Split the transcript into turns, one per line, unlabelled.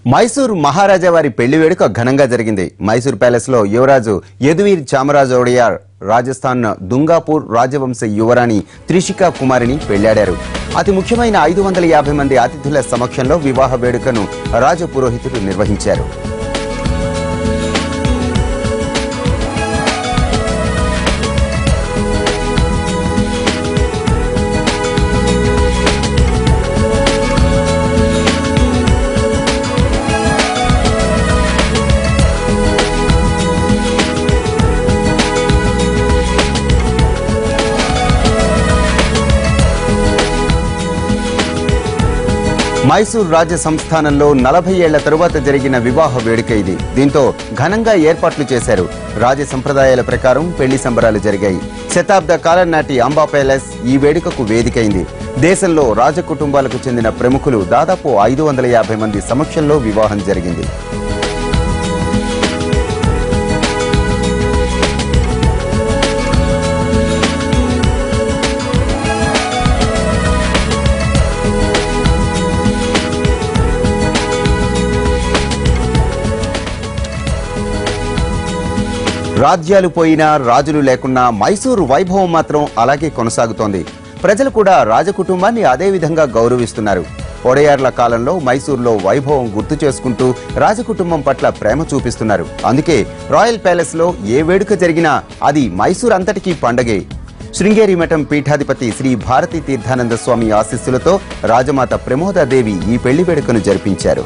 మైసూర్ మహారాజా వారి పెళ్లి వేడుక ఘనంగా జరిగింది. మైసూర్ ప్యాలెస్ లో యువరాజు యదువీర్ చామరాజ్ ఒడియార్ రాజస్థాన్ దుంగాపూర్ రాజవంశ యువరాణి త్రిషికా కుమారిని పెళ్లాడారు. అతి ముఖ్యమైన 550 మంది అతిథుల సమక్షంలో వివాహ వేడుకను రాజపురోహితుడు నిర్వహించారు. మైసూర్ రాజ సంస్థానంలో 40 ఏళ్ల తరువాత జరిగిన వివాహ వేడుక ఇది. దీంతో ఘనంగా ఏర్పాట్లు చేశారు. రాజ సంప్రదాయాల ప్రకారం పెళ్లి సంబరాలు జరిగాయి. శతాబ్ద కాలం నాటి అంబా ప్యాలెస్ ఈ వేడుకకు వేదికైంది. దేశంలో రాజ కుటుంబాలకు చెందిన ప్రముఖులు దాదాపు 550 మంది సమక్షంలో వివాహం జరిగింది. రాజ్యాలు పోయినా రాజులు లేకున్నా మైసూరు వైభవం మాత్రం అలాగే కొనసాగుతోంది. ప్రజలు కూడా రాజకుటుంబాన్ని అదే విధంగా గౌరవిస్తున్నారు. ఒడయార్ల కాలంలో మైసూరులో వైభవం గుర్తు చేసుకుంటూ రాజకుటుంబం పట్ల ప్రేమ చూపిస్తున్నారు. అందుకే రాయల్ ప్యాలెస్ లో ఏ వేడుక జరిగినా అది మైసూర్ అంతటికీ పండగే. శృంగేరి మఠం పీఠాధిపతి శ్రీ భారతీ తీర్థానంద స్వామి ఆశీస్సులతో రాజమాత ప్రమోదాదేవి ఈ పెళ్లి వేడుకను జరిపించారు.